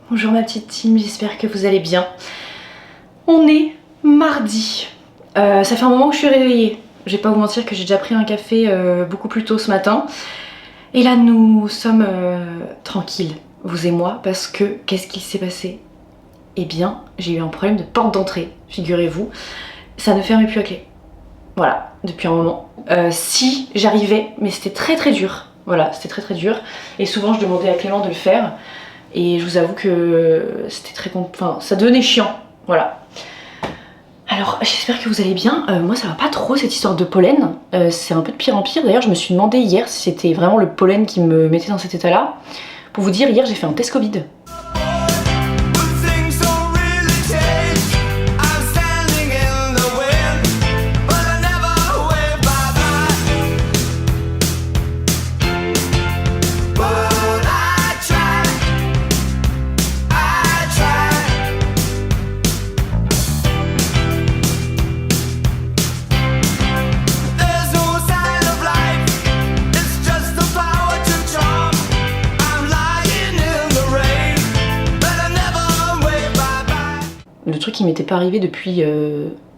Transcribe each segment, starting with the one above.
Bonjour ma petite team, j'espère que vous allez bien. On est mardi. Ça fait un moment que je suis réveillée. Je vais pas vous mentir que j'ai déjà pris un café beaucoup plus tôt ce matin. Et là nous sommes tranquilles, vous et moi, parce que qu'est-ce qui s'est passé? Eh bien, j'ai eu un problème de porte d'entrée, figurez-vous. Ça ne fermait plus à clé. Voilà, depuis un moment. Si j'arrivais, mais c'était très dur. Voilà, c'était très dur. Et souvent je demandais à Clément de le faire. Et je vous avoue que c'était enfin, ça devenait chiant, voilà. Alors j'espère que vous allez bien. Moi ça va pas trop cette histoire de pollen. C'est un peu de pire en pire. D'ailleurs je me suis demandé hier si c'était vraiment le pollen qui me mettait dans cet état-là. Pour vous dire, hier j'ai fait un test Covid. Le truc qui m'était pas arrivé depuis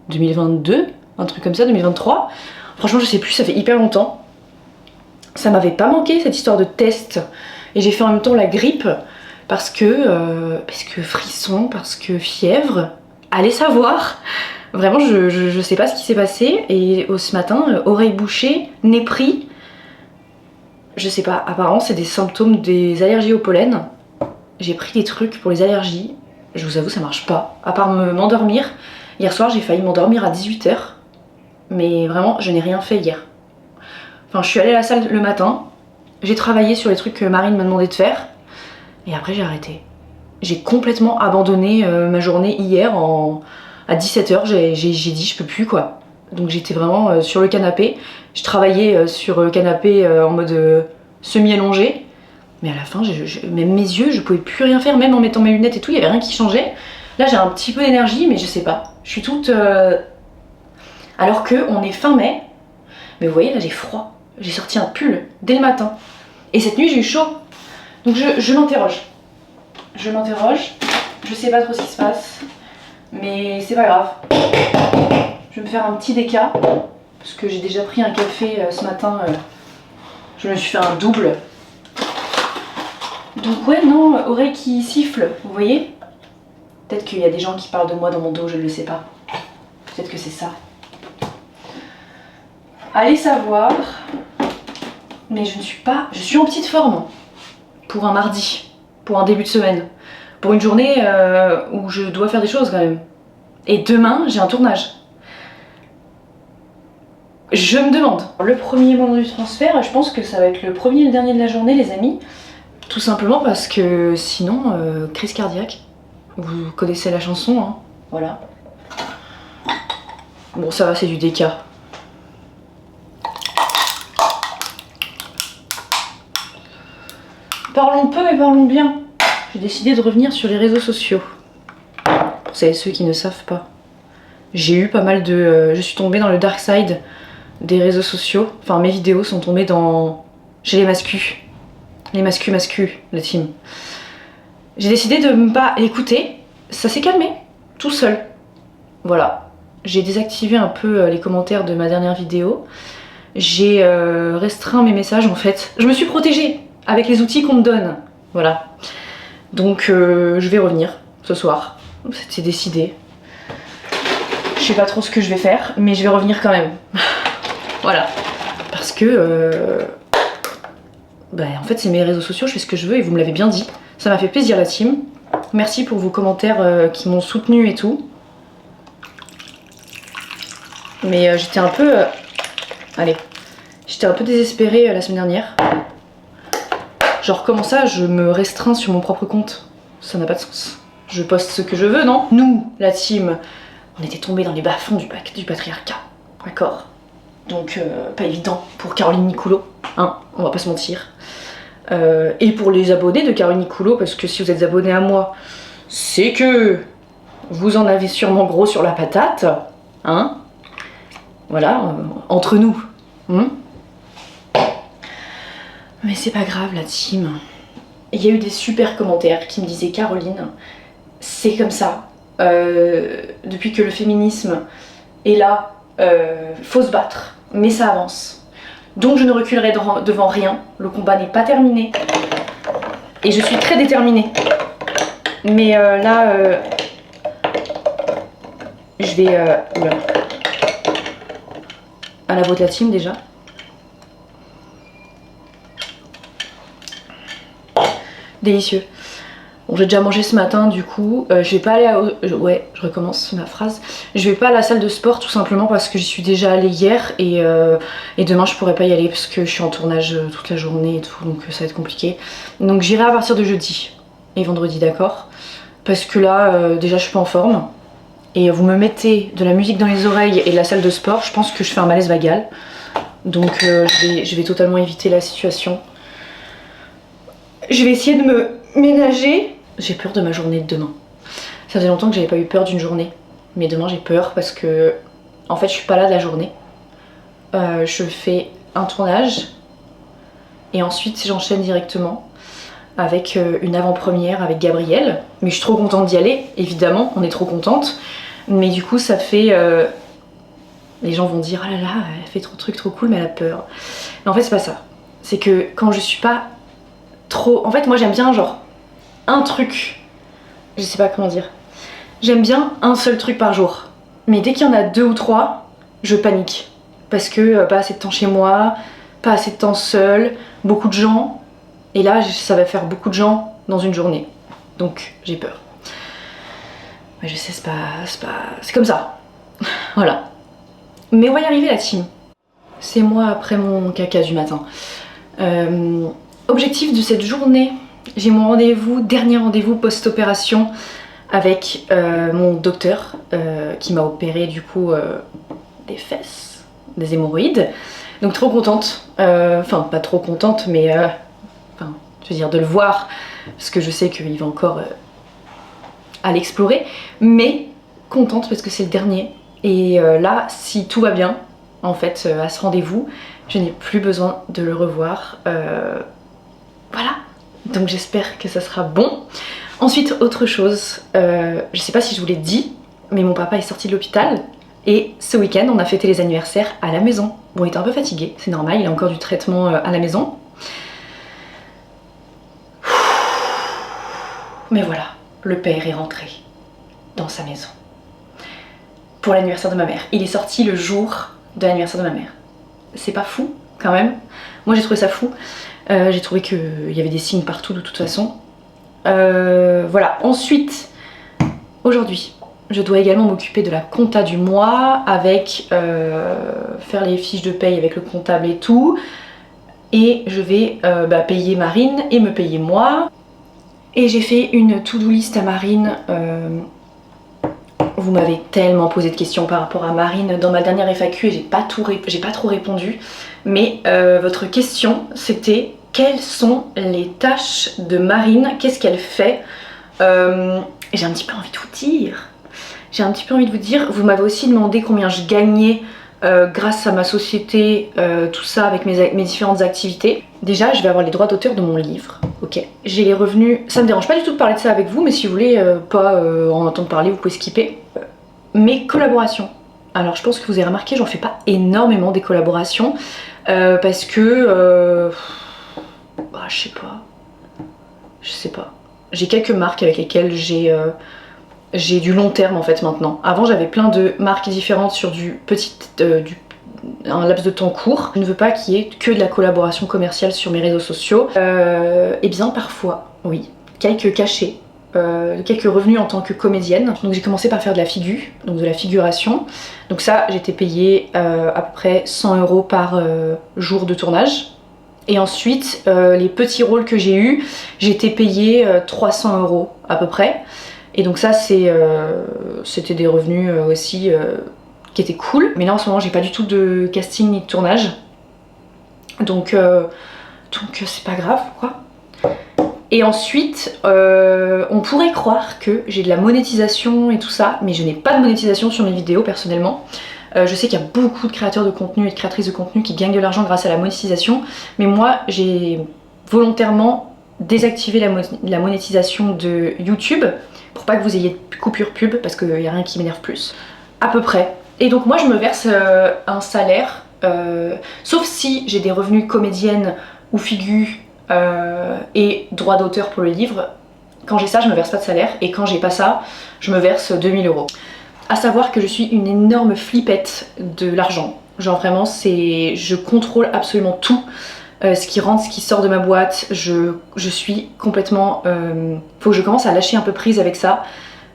2022, un truc comme ça, 2023. Franchement je sais plus, ça fait hyper longtemps. Ça m'avait pas manqué cette histoire de test. Et j'ai fait en même temps la grippe parce que frisson, parce que fièvre. Allez savoir. Vraiment je sais pas ce qui s'est passé. Et ce matin, oreille bouchée, nez pris. Je sais pas, apparemment c'est des symptômes des allergies au pollen. J'ai pris des trucs pour les allergies. Je vous avoue, ça marche pas. À part m'endormir. Hier soir, j'ai failli m'endormir à 18 h. Mais vraiment, je n'ai rien fait hier. Enfin, je suis allée à la salle le matin. J'ai travaillé sur les trucs que Marine m'a demandé de faire. Et après, j'ai arrêté. J'ai complètement abandonné ma journée hier à 17 h. J'ai dit, je peux plus quoi. Donc j'étais vraiment sur le canapé. Je travaillais sur le canapé en mode semi-allongé. Mais à la fin, même mes yeux, je pouvais plus rien faire, même en mettant mes lunettes et tout, il y avait rien qui changeait. Là, j'ai un petit peu d'énergie, mais je sais pas. Je suis toute... Alors qu'on est fin mai, mais vous voyez, là, j'ai froid. J'ai sorti un pull dès le matin. Et cette nuit, j'ai eu chaud. Donc je m'interroge. Je m'interroge. Je sais pas trop ce qui se passe. Mais c'est pas grave. Je vais me faire un petit déca. Parce que j'ai déjà pris un café ce matin. Je me suis fait un double. Donc ouais, non, oreille qui siffle, vous voyez? Peut-être qu'il y a des gens qui parlent de moi dans mon dos, je ne le sais pas. Peut-être que c'est ça. Allez savoir. Mais je suis en petite forme. Pour un mardi, pour un début de semaine. Pour une journée où je dois faire des choses quand même. Et demain, j'ai un tournage. Je me demande. Le premier moment du transfert, je pense que ça va être le premier et le dernier de la journée, les amis. Tout simplement parce que sinon, crise cardiaque. Vous connaissez la chanson, hein, voilà. Bon, ça va, c'est du déca. Parlons peu mais parlons bien. J'ai décidé de revenir sur les réseaux sociaux. Pour ceux qui ne savent pas. J'ai eu pas mal de... je suis tombée dans le dark side des réseaux sociaux. Enfin, mes vidéos sont tombées chez les mascus. Les mascus, la team. J'ai décidé de ne pas écouter. Ça s'est calmé, tout seul. Voilà. J'ai désactivé un peu les commentaires de ma dernière vidéo. J'ai restreint mes messages en fait. Je me suis protégée avec les outils qu'on me donne. Voilà. Donc je vais revenir ce soir. C'était décidé. Je sais pas trop ce que je vais faire, mais je vais revenir quand même. Voilà. Parce que... en fait c'est mes réseaux sociaux, je fais ce que je veux et vous me l'avez bien dit. Ça m'a fait plaisir la team. Merci pour vos commentaires qui m'ont soutenu et tout. Mais j'étais un peu... J'étais un peu désespérée la semaine dernière. Genre comment ça je me restreins sur mon propre compte? Ça n'a pas de sens. Je poste ce que je veux, non? Nous, la team, on était tombés dans les bas-fonds du patriarcat. D'accord? Donc pas évident pour Caroline Nicoulot, hein, on va pas se mentir. Et pour les abonnés de Caroline Nicoulot, parce que si vous êtes abonnés à moi, c'est que vous en avez sûrement gros sur la patate, hein. Voilà, entre nous. Mais c'est pas grave la team. il y a eu des super commentaires qui me disaient Caroline, c'est comme ça, depuis que le féminisme est là, faut se battre, mais ça avance. Donc je ne reculerai devant rien, le combat n'est pas terminé. Et je suis très déterminée. Mais là, je vais oula. À la voix de la team déjà. Délicieux. Bon, j'ai déjà mangé ce matin, du coup, je vais pas aller à... Ouais, je recommence ma phrase. Je vais pas à la salle de sport tout simplement parce que j'y suis déjà allée hier et demain je pourrais pas y aller parce que je suis en tournage toute la journée et tout, donc ça va être compliqué. Donc j'irai à partir de jeudi et vendredi, d'accord? Parce que là, déjà je suis pas en forme et vous me mettez de la musique dans les oreilles et de la salle de sport, je pense que je fais un malaise vagal. Donc je vais totalement éviter la situation. Je vais essayer de me ménager. J'ai peur de ma journée de demain. Ça faisait longtemps que j'avais pas eu peur d'une journée. Mais demain j'ai peur parce que en fait je suis pas là de la journée. Je fais un tournage et ensuite j'enchaîne directement avec une avant-première avec Gabriel. Mais je suis trop contente d'y aller, évidemment, on est trop contente. Mais du coup ça fait... les gens vont dire, ah là là, elle fait trop de trucs trop cool mais elle a peur. Mais en fait c'est pas ça. C'est que quand je suis pas trop... En fait moi j'aime bien genre un truc, je sais pas comment dire, j'aime bien un seul truc par jour, mais dès qu'il y en a 2 ou 3, je panique parce que pas assez de temps chez moi, pas assez de temps seul, beaucoup de gens, et là ça va faire beaucoup de gens dans une journée, donc j'ai peur. Ouais, je sais, c'est comme ça. Voilà, mais on va y arriver la team. C'est moi après mon caca du matin. Objectif de cette journée, j'ai mon rendez-vous, dernier rendez-vous post-opération avec mon docteur qui m'a opéré du coup des fesses, des hémorroïdes. Donc trop contente, enfin pas trop contente mais enfin, je veux dire de le voir parce que je sais qu'il va encore à l'explorer, mais contente parce que c'est le dernier. Et là, si tout va bien, en fait, à ce rendez-vous, je n'ai plus besoin de le revoir. Voilà. Donc j'espère que ça sera bon. Ensuite, autre chose, je sais pas si je vous l'ai dit, mais mon papa est sorti de l'hôpital et ce week-end on a fêté les anniversaires à la maison. Bon, il était un peu fatigué, c'est normal, il a encore du traitement à la maison. Mais voilà, le père est rentré dans sa maison pour l'anniversaire de ma mère. Il est sorti le jour de l'anniversaire de ma mère. C'est pas fou quand même? Moi j'ai trouvé ça fou. J'ai trouvé qu'il y avait des signes partout de toute façon. Voilà, ensuite, aujourd'hui, je dois également m'occuper de la compta du mois avec faire les fiches de paye avec le comptable et tout. Et je vais payer Marine et me payer moi. Et j'ai fait une to-do list à Marine. Vous m'avez tellement posé de questions par rapport à Marine dans ma dernière FAQ et j'ai pas trop répondu. Mais votre question c'était quelles sont les tâches de Marine, qu'est-ce qu'elle fait. J'ai un petit peu envie de vous dire. Vous m'avez aussi demandé combien je gagnais grâce à ma société, tout ça avec mes différentes activités. Déjà, je vais avoir les droits d'auteur de mon livre. Ok. J'ai les revenus. Ça me dérange pas du tout de parler de ça avec vous, mais si vous voulez pas en entendre parler, vous pouvez skipper. Mes collaborations. Alors, je pense que vous avez remarqué, j'en fais pas énormément des collaborations parce que je sais pas. J'ai quelques marques avec lesquelles j'ai du long terme en fait maintenant. Avant j'avais plein de marques différentes sur un laps de temps court. Je ne veux pas qu'il y ait que de la collaboration commerciale sur mes réseaux sociaux. Et bien parfois, oui, quelques cachets, quelques revenus en tant que comédienne. Donc j'ai commencé par faire de la donc de la figuration. Donc ça, j'étais payée à peu près 100 € par jour de tournage. Et ensuite, les petits rôles que j'ai eus, j'étais payée 300 € à peu près. Et donc ça, c'était des revenus aussi qui étaient cool. Mais là, en ce moment, j'ai pas du tout de casting ni de tournage. Donc c'est pas grave, quoi. Et ensuite, on pourrait croire que j'ai de la monétisation et tout ça, mais je n'ai pas de monétisation sur mes vidéos, personnellement. Je sais qu'il y a beaucoup de créateurs de contenu et de créatrices de contenu qui gagnent de l'argent grâce à la monétisation, mais moi j'ai volontairement désactiver la monétisation de YouTube pour pas que vous ayez de coupure pub parce qu'il n'y a rien qui m'énerve plus. À peu près. Et donc moi je me verse un salaire, sauf si j'ai des revenus comédienne ou figu et droit d'auteur pour le livre. Quand j'ai ça, je me verse pas de salaire, et quand j'ai pas ça, je me verse 2000 euros. À savoir que je suis une énorme flippette de l'argent. Genre vraiment, je contrôle absolument tout. Ce qui rentre, ce qui sort de ma boîte, je suis complètement... faut que je commence à lâcher un peu prise avec ça.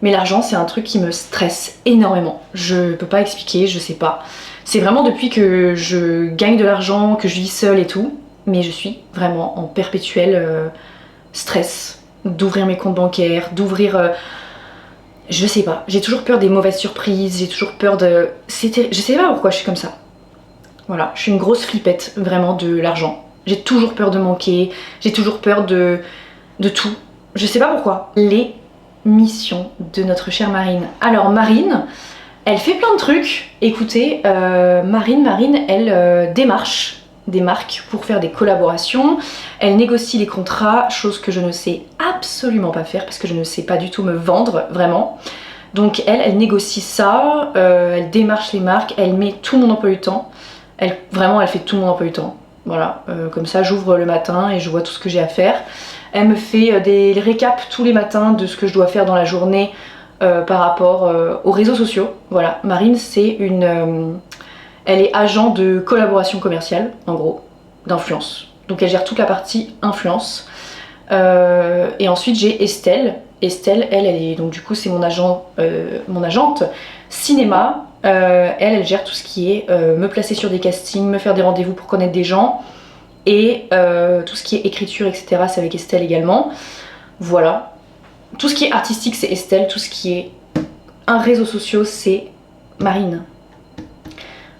Mais l'argent, c'est un truc qui me stresse énormément. Je peux pas expliquer, je sais pas. C'est vraiment depuis que je gagne de l'argent, que je vis seule et tout. Mais je suis vraiment en perpétuel stress d'ouvrir mes comptes bancaires, d'ouvrir... je sais pas, j'ai toujours peur des mauvaises surprises, j'ai toujours peur de... Je sais pas pourquoi je suis comme ça. Voilà, je suis une grosse flippette vraiment de l'argent. J'ai toujours peur de manquer, j'ai toujours peur de tout. Je sais pas pourquoi. Les missions de notre chère Marine. Alors Marine, elle fait plein de trucs. Écoutez, Marine, elle démarche des marques pour faire des collaborations. Elle négocie les contrats, chose que je ne sais absolument pas faire parce que je ne sais pas du tout me vendre, vraiment. Donc elle négocie ça, elle démarche les marques, elle met tout mon emploi du temps. Vraiment, elle fait tout mon emploi du temps. Voilà, comme ça j'ouvre le matin et je vois tout ce que j'ai à faire. Elle me fait des récaps tous les matins de ce que je dois faire dans la journée par rapport aux réseaux sociaux. Voilà, Marine c'est une... elle est agent de collaboration commerciale, en gros, d'influence. Donc elle gère toute la partie influence. Et ensuite j'ai Estelle. Estelle, elle est... donc du coup c'est mon agente cinéma. Elle gère tout ce qui est me placer sur des castings, me faire des rendez-vous pour connaître des gens. Et tout ce qui est écriture, etc. c'est avec Estelle également. Voilà. Tout ce qui est artistique c'est Estelle. Tout ce qui est un réseau social c'est Marine.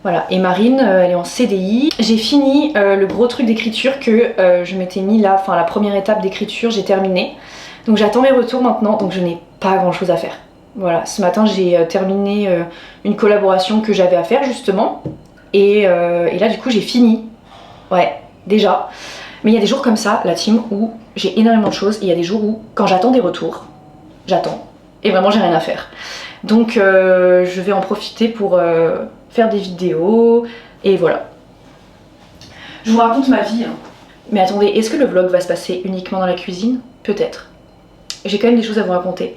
Voilà, et Marine, elle est en CDI. J'ai fini le gros truc d'écriture que je m'étais mis là, enfin la première étape d'écriture, j'ai terminé. Donc j'attends mes retours maintenant, donc je n'ai pas grand chose à faire. Voilà, ce matin j'ai terminé une collaboration que j'avais à faire justement. Et là du coup j'ai fini. Ouais, déjà. Mais il y a des jours comme ça, la team, où j'ai énormément de choses. Et il y a des jours où, quand j'attends des retours, j'attends. Et vraiment j'ai rien à faire. Donc je vais en profiter pour... faire des vidéos, et voilà. Je vous raconte ma vie, hein. Mais attendez, est-ce que le vlog va se passer uniquement dans la cuisine? Peut-être. J'ai quand même des choses à vous raconter.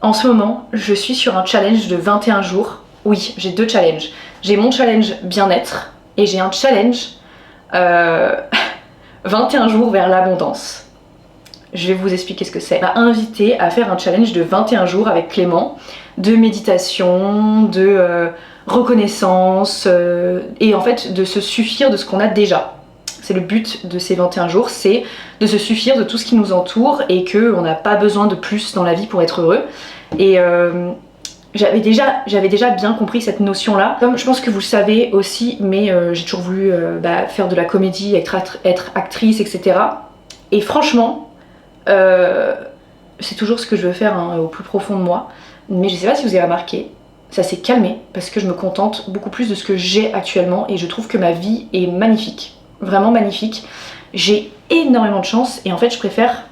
En ce moment, je suis sur un challenge de 21 jours. Oui, j'ai 2 challenges. J'ai mon challenge bien-être, et j'ai un challenge 21 jours vers l'abondance. Je vais vous expliquer ce que c'est. On m'a invité à faire un challenge de 21 jours avec Clément, de méditation, de... reconnaissance et en fait de se suffire de ce qu'on a déjà. C'est le but de ces 21 jours, c'est de se suffire de tout ce qui nous entoure et qu'on n'a pas besoin de plus dans la vie pour être heureux. Et j'avais déjà bien compris cette notion-là. Comme je pense que vous le savez aussi, mais j'ai toujours voulu faire de la comédie, être actrice, etc. Et franchement, c'est toujours ce que je veux faire hein, au plus profond de moi. Mais je sais pas si vous avez remarqué, ça s'est calmé parce que je me contente beaucoup plus de ce que j'ai actuellement et je trouve que ma vie est magnifique, vraiment magnifique. J'ai énormément de chance et en fait je préfère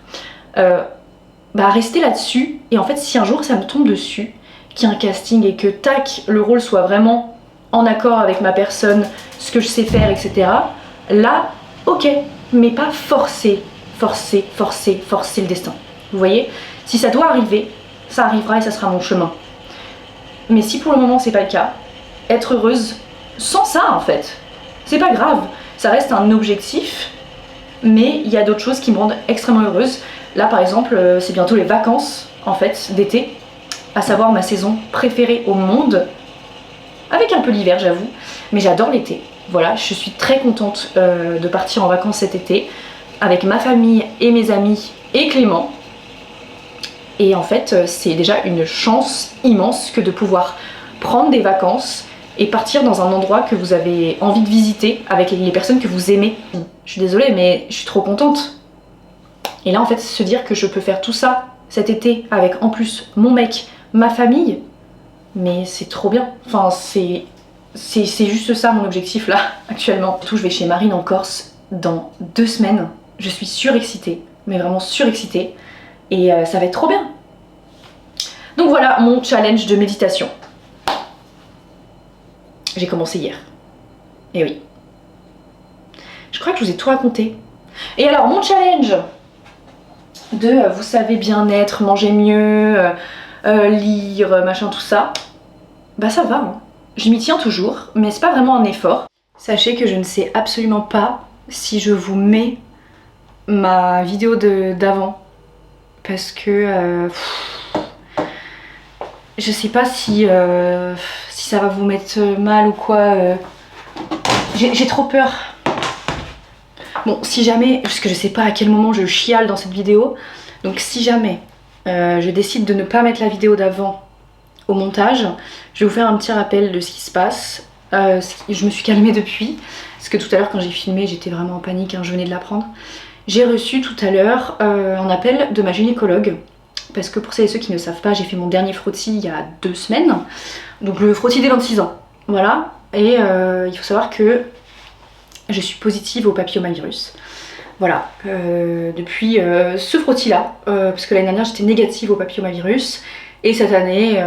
rester là-dessus. Et en fait si un jour ça me tombe dessus, qu'il y a un casting et que tac, le rôle soit vraiment en accord avec ma personne, ce que je sais faire, etc. Là, ok, mais pas forcer le destin. Vous voyez, si ça doit arriver, ça arrivera et ça sera mon chemin. Mais si pour le moment c'est pas le cas, être heureuse sans ça en fait, c'est pas grave, ça reste un objectif, mais il y a d'autres choses qui me rendent extrêmement heureuse. Là par exemple, c'est bientôt les vacances en fait d'été, à savoir ma saison préférée au monde, avec un peu l'hiver j'avoue, mais j'adore l'été. Voilà, je suis très contente de partir en vacances cet été, avec ma famille et mes amis et Clément. Et en fait, c'est déjà une chance immense que de pouvoir prendre des vacances et partir dans un endroit que vous avez envie de visiter avec les personnes que vous aimez. Je suis désolée, mais je suis trop contente. Et là, en fait, se dire que je peux faire tout ça cet été avec en plus mon mec, ma famille, mais c'est trop bien. Enfin, c'est juste ça mon objectif là, actuellement. Surtout, je vais chez Marine en Corse dans 2 semaines. Je suis surexcitée. mais vraiment surexcitée. Et ça va être trop bien. Donc voilà mon challenge de méditation. J'ai commencé hier. Et oui. Je crois que je vous ai tout raconté. Et alors mon challenge de, vous savez, bien-être, manger mieux, lire, machin, tout ça, bah ça va, hein. Je m'y tiens toujours, mais c'est pas vraiment un effort. Sachez que je ne sais absolument pas si je vous mets ma vidéo d'avant. Parce que je sais pas si ça va vous mettre mal ou quoi. J'ai trop peur. Bon, si jamais, parce que je sais pas à quel moment je chiale dans cette vidéo, donc si jamais je décide de ne pas mettre la vidéo d'avant au montage, je vais vous faire un petit rappel de ce qui se passe. Je me suis calmée depuis, parce que tout à l'heure quand j'ai filmé j'étais vraiment en panique, hein, je venais de l'apprendre. J'ai reçu tout à l'heure un appel de ma gynécologue, parce que pour celles et ceux qui ne savent pas, j'ai fait mon dernier frottis il y a 2 semaines, donc le frottis des 26 ans, voilà, et il faut savoir que je suis positive au papillomavirus. Voilà, depuis ce frottis là, parce que l'année dernière j'étais négative au papillomavirus, et cette année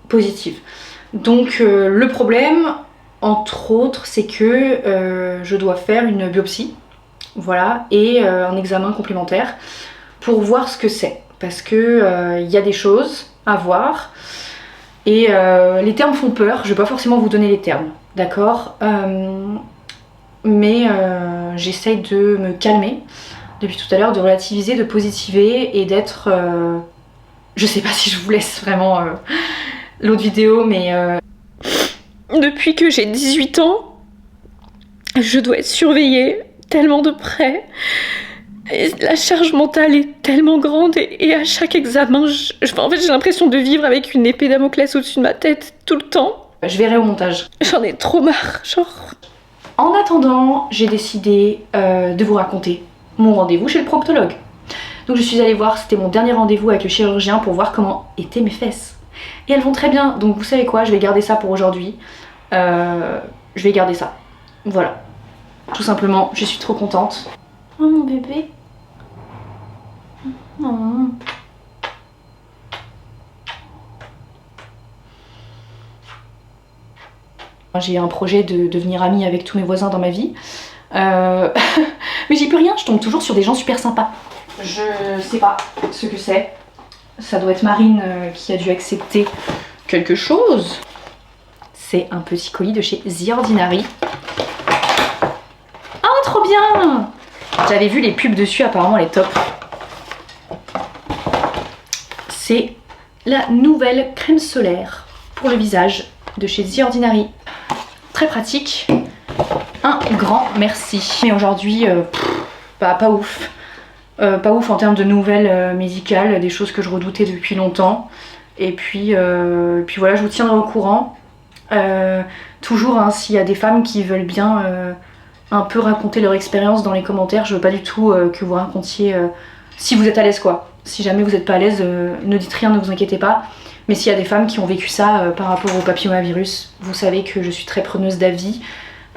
positive. Donc le problème, entre autres, c'est que je dois faire une biopsie, voilà, et un examen complémentaire pour voir ce que c'est. Parce que y a des choses à voir, et les termes font peur, je vais pas forcément vous donner les termes, d'accord, mais j'essaye de me calmer depuis tout à l'heure, de relativiser, de positiver et d'être... je sais pas si je vous laisse vraiment l'autre vidéo, mais depuis que j'ai 18 ans, je dois être surveillée tellement de près. Et la charge mentale est tellement grande et à chaque examen, en fait j'ai l'impression de vivre avec une épée Damoclès au-dessus de ma tête tout le temps. Je verrai au montage. J'en ai trop marre, genre... En attendant, j'ai décidé de vous raconter mon rendez-vous chez le proctologue. Donc je suis allée voir, c'était mon dernier rendez-vous avec le chirurgien pour voir comment étaient mes fesses. Et elles vont très bien, donc vous savez quoi, je vais garder ça pour aujourd'hui. Je vais garder ça. Voilà. Tout simplement, je suis trop contente. Oh mon bébé. Oh. J'ai un projet de devenir amie avec tous mes voisins dans ma vie. Mais j'y peux rien, je tombe toujours sur des gens super sympas. Je sais pas ce que c'est. Ça doit être Marine qui a dû accepter quelque chose. C'est un petit colis de chez The Ordinary. Ah, trop bien! J'avais vu les pubs dessus, apparemment elle est top. C'est la nouvelle crème solaire pour le visage de chez The Ordinary. Très pratique. Un grand merci. Mais aujourd'hui, bah, pas ouf. Pas ouf en termes de nouvelles médicales, des choses que je redoutais depuis longtemps. Et puis voilà, je vous tiendrai au courant. Toujours, hein, s'il y a des femmes qui veulent bien un peu raconter leur expérience dans les commentaires, je veux pas du tout que vous racontiez si vous êtes à l'aise, quoi. Si jamais vous n'êtes pas à l'aise, ne dites rien, ne vous inquiétez pas. Mais s'il y a des femmes qui ont vécu ça par rapport au papillomavirus, vous savez que je suis très preneuse d'avis.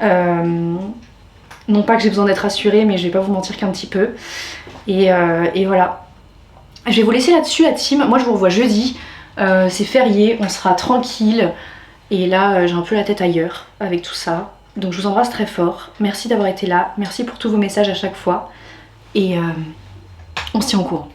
Non pas que j'ai besoin d'être rassurée, mais je vais pas vous mentir qu'un petit peu. Et voilà. Je vais vous laisser là-dessus, la team. Moi je vous revois jeudi. C'est férié, on sera tranquille. Et là j'ai un peu la tête ailleurs avec tout ça. Donc je vous embrasse très fort. Merci d'avoir été là. Merci pour tous vos messages à chaque fois. Et on se tient au courant.